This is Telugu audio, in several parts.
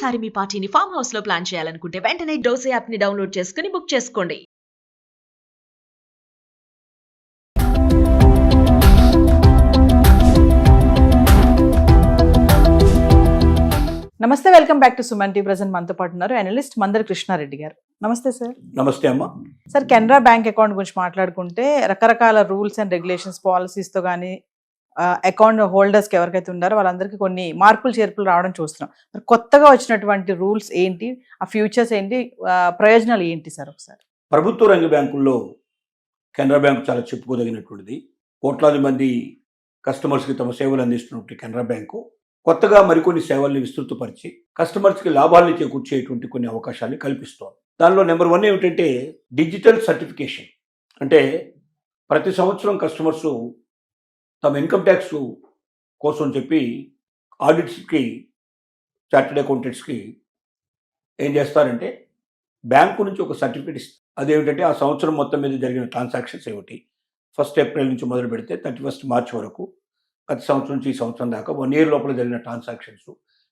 ఒకేసారి మీ పార్టీని ఫామ్ హౌస్ లో ప్లాన్ చేయాలనుకుంటే వెంటనే డోసే యాప్ ని డౌన్లోడ్ చేసుకుని బుక్ చేసుకోండి. నమస్తే, welcome back to Suman TV. Present మనతో పాటు ఉన్నారు అనలిస్ట్ మందరి కృష్ణారెడ్డి గారు. నమస్తే సార్. నమస్తే అమ్మ. సార్, కెనరా బ్యాంక్ అకౌంట్ గురించి మాట్లాడుకుంటే రకరకాల రూల్స్ అండ్ రెగ్యులేషన్స్ పాలసీస్తో కానీ అకౌంట్ హోల్డర్స్కి ఎవరికైతే ఉన్నారో వాళ్ళందరికీ కొన్ని మార్పులు చేర్పులు రావడం చూస్తున్నాం. మరి కొత్తగా వచ్చినటువంటి రూల్స్ ఏంటి, ఆ ఫ్యూచర్స్ ఏంటి, ప్రయోజనాలు ఏంటి సార్? ఒకసారి ప్రభుత్వ రంగ బ్యాంకుల్లో కెనరా బ్యాంకు చాలా చెప్పుకోదగినటువంటిది. కోట్లాది మంది కస్టమర్స్కి తమ సేవలు అందిస్తున్నటువంటి కెనరా బ్యాంకు కొత్తగా మరికొన్ని సేవల్ని విస్తృతపరిచి కస్టమర్స్కి లాభాలను చేకూర్చేటువంటి కొన్ని అవకాశాన్ని కల్పిస్తోంది. దానిలో నెంబర్ 1 ఏమిటంటే డిజిటల్ సర్టిఫికేషన్. అంటే ప్రతి సంవత్సరం కస్టమర్స్ తమ ఇన్కమ్ ట్యాక్స్ కోసం చెప్పి ఆడిట్స్కి, చార్టెడ్ అకౌంటెంట్స్కి ఏం చేస్తారంటే బ్యాంకు నుంచి ఒక సర్టిఫికేట్ ఇస్తారు. అదేమిటంటే ఆ సంవత్సరం మొత్తం మీద జరిగిన ట్రాన్సాక్షన్స్ ఏమిటి, 1 ఏప్రిల్ నుంచి మొదలు పెడితే 31 మార్చ్ వరకు, గత సంవత్సరం నుంచి ఈ సంవత్సరం దాకా 1 ఇయర్ లోపల జరిగిన ట్రాన్సాక్షన్స్,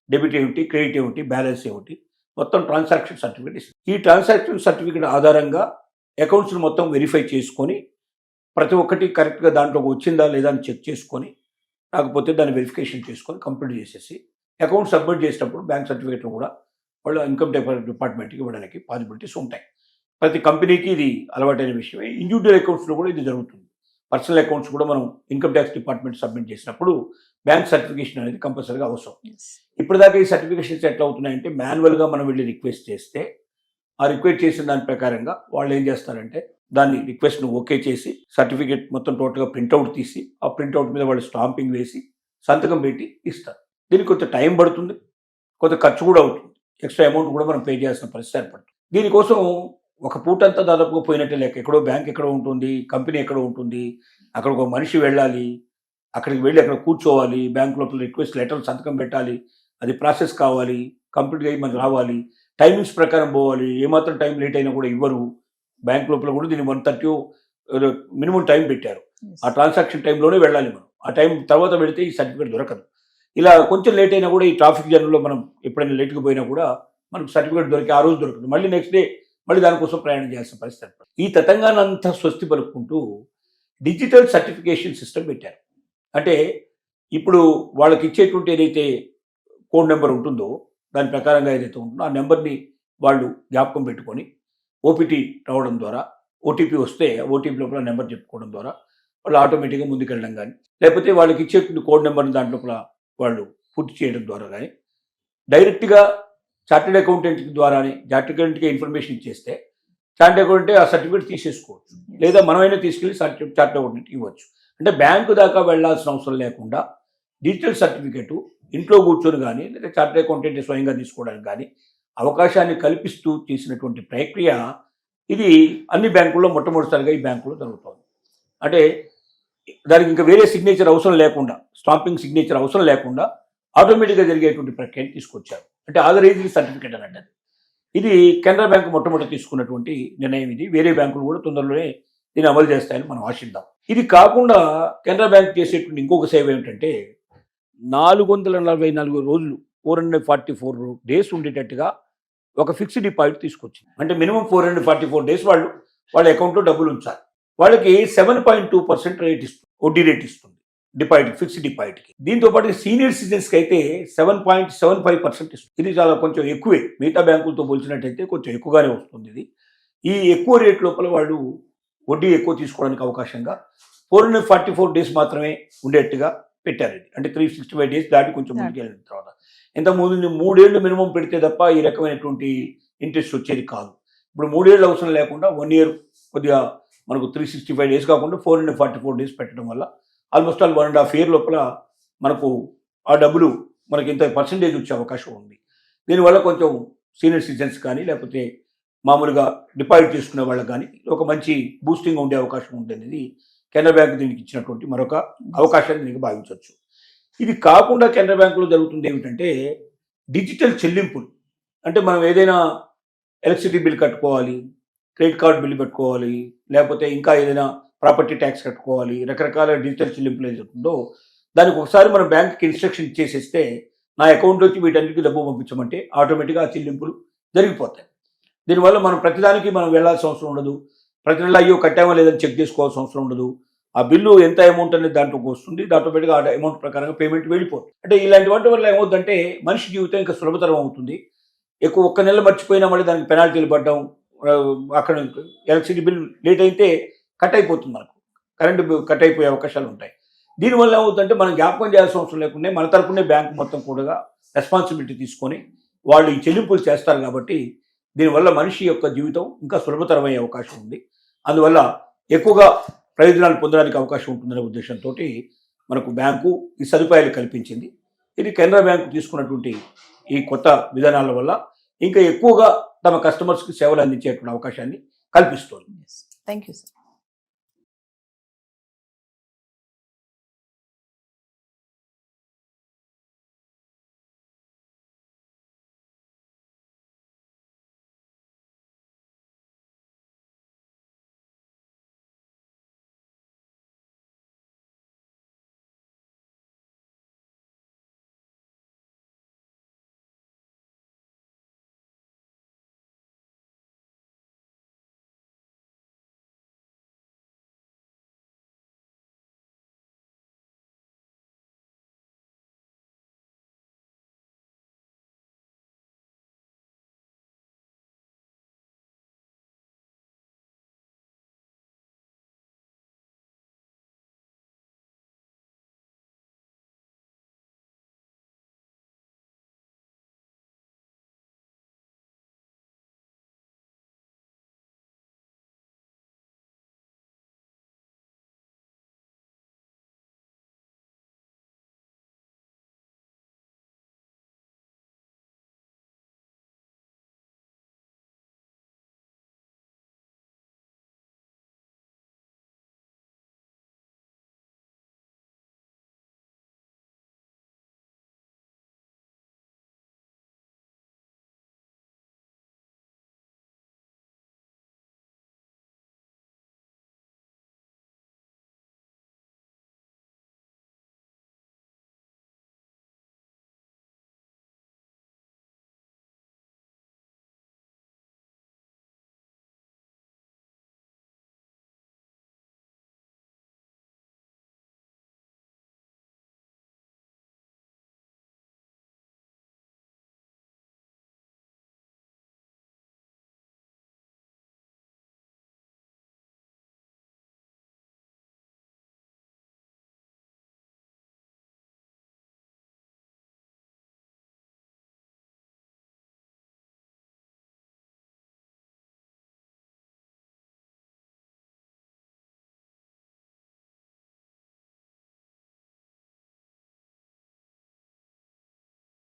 డెబిట్ ఏమిటి, క్రెడిట్ ఏమిటి, బ్యాలెన్స్ ఏమిటి, మొత్తం ట్రాన్సాక్షన్ సర్టిఫికేట్ ఇస్తారు. ఈ ట్రాన్సాక్షన్ సర్టిఫికేట్ ఆధారంగా అకౌంట్స్ని మొత్తం వెరిఫై చేసుకొని ప్రతి ఒక్కటి కరెక్ట్గా దాంట్లో వచ్చిందా లేదా అని చెక్ చేసుకొని, రాకపోతే దాన్ని వెరిఫికేషన్ చేసుకొని కంప్లీట్ చేసేసి అకౌంట్ సబ్మిట్ చేసినప్పుడు బ్యాంక్ సర్టిఫికేట్లు కూడా వాళ్ళు ఇన్కమ్ ట్యాక్స్ డిపార్ట్మెంట్కి ఇవ్వడానికి పాసిబిలిటీస్ ఉంటాయి. ప్రతి కంపెనీకి ఇది అలవాటైన విషయమే. ఇండివిజువల్ అకౌంట్స్లో కూడా ఇది జరుగుతుంది. పర్సనల్ అకౌంట్స్ కూడా మనం ఇన్కమ్ ట్యాక్స్ డిపార్ట్మెంట్ సబ్మిట్ చేసినప్పుడు బ్యాంక్ సర్టిఫికేషన్ అనేది కంపల్సరీగా అవసరం. ఇప్పటిదాకా ఈ సర్టిఫికేషన్స్ ఎట్లా అవుతున్నాయంటే మాన్యువల్గా మనం వెళ్ళి రిక్వెస్ట్ చేస్తే ఆ రిక్వెస్ట్ చేసిన దాని ప్రకారంగా వాళ్ళు ఏం చేస్తారంటే దాన్ని రిక్వెస్ట్ను ఓకే చేసి సర్టిఫికేట్ మొత్తం టోటల్గా ప్రింట్అవుట్ తీసి ఆ ప్రింట్అవుట్ మీద వాళ్ళు స్టాంపింగ్ వేసి సంతకం పెట్టి ఇస్తారు. దీనికి కొంత టైం పడుతుంది, కొంత ఖర్చు కూడా అవుతుంది, ఎక్స్ట్రా అమౌంట్ కూడా మనం పే చేయాల్సిన పరిస్థితి ఏర్పడుతుంది. దీనికోసం ఒక పూటంతా దాదాపుగా పోయినట్టే లెక్క. ఎక్కడో బ్యాంక్ ఎక్కడో ఉంటుంది, కంపెనీ ఎక్కడో ఉంటుంది, అక్కడ ఒక మనిషి వెళ్ళాలి, అక్కడికి వెళ్ళి అక్కడ కూర్చోవాలి, బ్యాంక్ లోపల రిక్వెస్ట్ లెటర్ సంతకం పెట్టాలి, అది ప్రాసెస్ కావాలి, కంప్లీట్గా అయ్యి మనకు రావాలి, టైమింగ్స్ ప్రకారం పోవాలి. ఏమాత్రం టైం లేట్ అయినా కూడా ఇవ్వరు. బ్యాంక్ లోపల కూడా దీన్ని 130 మినిమం టైం పెట్టారు. ఆ ట్రాన్సాక్షన్ టైంలోనే వెళ్ళాలి మనం. ఆ టైం తర్వాత వెళితే ఈ సర్టిఫికేట్ దొరకదు. ఇలా కొంచెం లేట్ అయినా కూడా ఈ ట్రాఫిక్ జర్నీలో మనం ఎప్పుడైనా లేట్గా పోయినా కూడా మనకు సర్టిఫికేట్ దొరికి ఆ రోజు దొరకదు. మళ్ళీ నెక్స్ట్ డే మళ్ళీ దానికోసం ప్రయాణం చేయాల్సిన పరిస్థితి. ఈ తతంగానంతా స్వస్తి పలుకుంటూ డిజిటల్ సర్టిఫికేషన్ సిస్టమ్ పెట్టారు. అంటే ఇప్పుడు వాళ్ళకి ఇచ్చేటువంటి ఏదైతే కోడ్ నెంబర్ ఉంటుందో దాని ప్రకారంగా ఏదైతే ఉంటుందో ఆ నెంబర్ని వాళ్ళు జ్ఞాపకం పెట్టుకొని ఓపీటీ రావడం ద్వారా, ఓటీపీ వస్తే ఓటీపీ లోపల నెంబర్ చెప్పుకోవడం ద్వారా వాళ్ళు ఆటోమేటిక్గా ముందుకెళ్ళడం కానీ, లేకపోతే వాళ్ళకి ఇచ్చేటువంటి కోడ్ నెంబర్ని దాంట్లో వాళ్ళు పూర్తి చేయడం ద్వారా కానీ, డైరెక్ట్గా చార్టెడ్ అకౌంటెంట్ ద్వారానే చార్టెడ్ అకౌంటెంట్కి ఇన్ఫర్మేషన్ ఇచ్చేస్తే చార్టెడ్ అకౌంటెంట్ ఆ సర్టిఫికేట్ తీసేసుకోవచ్చు, లేదా మనమైనా తీసుకెళ్ళి చార్టెడ్ అకౌంటెంట్కి ఇవ్వచ్చు. అంటే బ్యాంకు దాకా వెళ్లాల్సిన అవసరం లేకుండా డిజిటల్ సర్టిఫికేటు ఇంట్లో కూర్చొని కానీ, లేదా చార్టెడ్ అకౌంటెంట్ స్వయంగా తీసుకోవడానికి కానీ అవకాశాన్ని కల్పిస్తూ చేసినటువంటి ప్రక్రియ ఇది అన్ని బ్యాంకుల్లో మొట్టమొదటిసారిగా ఈ బ్యాంకులో జరుగుతుంది. అంటే దానికి ఇంకా వేరే సిగ్నేచర్ అవసరం లేకుండా, స్టాంపింగ్ సిగ్నేచర్ అవసరం లేకుండా ఆటోమేటిక్గా జరిగేటువంటి ప్రక్రియను తీసుకొచ్చారు. అంటే ఆథరైజ్డ్ సర్టిఫికేట్ అని అంటే ఇది కెనరా బ్యాంకు మొట్టమొదటి తీసుకున్నటువంటి నిర్ణయం. ఇది వేరే బ్యాంకులు కూడా తొందరలోనే దీన్ని అమలు చేస్తాయని మనం ఆశిద్దాం. ఇది కాకుండా కెనరా బ్యాంక్ చేసేటువంటి ఇంకొక సేవ ఏమిటంటే 444 రోజులు 444 డేస్ ఉండేటట్టుగా ఒక ఫిక్స్డ్ డిపాజిట్ తీసుకొచ్చింది. అంటే మినిమం 444 డేస్ వాళ్ళ అకౌంట్లో డబ్బులు ఉంచాలి. వాళ్ళకి 7.2% రేట్ ఇస్తుంది, వడ్డీ రేట్ ఇస్తుంది డిపాజిట్, ఫిక్స్డ్ డిపాజిట్కి. దీంతో పాటు సీనియర్ సిటిజన్స్కి అయితే 7.75% ఇస్తుంది. ఇది చాలా కొంచెం ఎక్కువే, మిగతా బ్యాంకులతో పోల్చినట్టయితే కొంచెం ఎక్కువగానే వస్తుంది. ఇది ఈ ఎక్కువ రేట్ లోపల వాళ్ళు వడ్డీ ఎక్కువ తీసుకోవడానికి అవకాశంగా 444 డేస్ మాత్రమే ఉండేట్టుగా పెట్టారు. ఇది అంటే 365 డేస్ దాటి కొంచెం ముందుకు వెళ్ళిన తర్వాత ఇంతకుముందు 3 ఏళ్ళు మినిమం పెడితే తప్ప ఈ రకమైనటువంటి ఇంట్రెస్ట్ వచ్చేది కాదు. ఇప్పుడు 3 ఏళ్ళు అవసరం లేకుండా 1 ఇయర్ కొద్దిగా మనకు 365 డేస్ కాకుండా 444 డేస్ పెట్టడం వల్ల ఆల్మోస్ట్ ఆల్ 1.5 ఇయర్ లోపల మనకు ఆ డబ్బులు మనకి ఇంత పర్సంటేజ్ వచ్చే అవకాశం ఉంది. దీనివల్ల కొంచెం సీనియర్ సిటిజన్స్ కానీ, లేకపోతే మామూలుగా డిపాజిట్ చేసుకునే వాళ్ళకి కానీ ఒక మంచి బూస్టింగ్ ఉండే అవకాశం ఉంటుంది. కెనరా బ్యాంక్ దీనికి ఇచ్చినటువంటి మరొక అవకాశాన్ని దీనికి భావించవచ్చు. ఇది కాకుండా కెనరా బ్యాంకులో జరుగుతుంది ఏమిటంటే డిజిటల్ చెల్లింపులు. అంటే మనం ఏదైనా ఎలక్ట్రిసిటీ బిల్ కట్టుకోవాలి, క్రెడిట్ కార్డ్ బిల్లు పెట్టుకోవాలి, లేకపోతే ఇంకా ఏదైనా ప్రాపర్టీ ట్యాక్స్ కట్టుకోవాలి, రకరకాల డిజిటల్ చెల్లింపులు ఏదైతుందో దానికి ఒకసారి మనం బ్యాంక్కి ఇన్స్ట్రక్షన్ ఇచ్చేసేస్తే నా అకౌంట్లోకి వీటన్నిటికీ డబ్బు పంపించమంటే ఆటోమేటిక్గా ఆ చెల్లింపులు జరిగిపోతాయి. దీనివల్ల మనం ప్రతిదానికి మనం వెళ్ళాల్సిన అవసరం ఉండదు. ప్రతి నెల అయ్యో కట్టామో లేదని చెక్ చేసుకోవాల్సిన అవసరం ఉండదు. ఆ బిల్లు ఎంత అమౌంట్ అనేది దాంట్లోకి వస్తుంది, ఆటోమేటిక్గా ఆ అమౌంట్ ప్రకారంగా పేమెంట్ వెళ్ళిపోతుంది. అంటే ఇలాంటి వాటి వల్ల ఏమవుతుందంటే మనిషి జీవితం ఇంకా సులభతరం అవుతుంది. ఒక్క నెల మర్చిపోయినా మళ్ళీ దానికి పెనాల్టీలు పడ్డం, అక్కడ ఎలక్ట్రిసిటీ బిల్ లేట్ అయితే కట్ అయిపోతుంది, మనకు కరెంటు బిల్ కట్ అయిపోయే అవకాశాలు ఉంటాయి. దీనివల్ల ఏమవుతుందంటే మనం జ్ఞాపకం చేయాల్సిన అవసరం లేకుండా మన తరపునే బ్యాంకు మొత్తం కూడా రెస్పాన్సిబిలిటీ తీసుకొని వాళ్ళు ఈ చెల్లింపులు చేస్తారు. కాబట్టి దీనివల్ల మనిషి యొక్క జీవితం ఇంకా సులభతరమయ్యే అవకాశం ఉంది. అందువల్ల ఎక్కువగా ప్రయోజనాలు పొందడానికి అవకాశం ఉంటుందనే ఉద్దేశంతో మనకు బ్యాంకు ఈ సదుపాయాలు కల్పించింది. ఇది కెనరా బ్యాంకు తీసుకున్నటువంటి ఈ కొత్త విధానాల వల్ల ఇంకా ఎక్కువగా తమ కస్టమర్స్కి సేవలు అందించేటువంటి అవకాశాన్ని కల్పిస్తోంది. Thank you sir.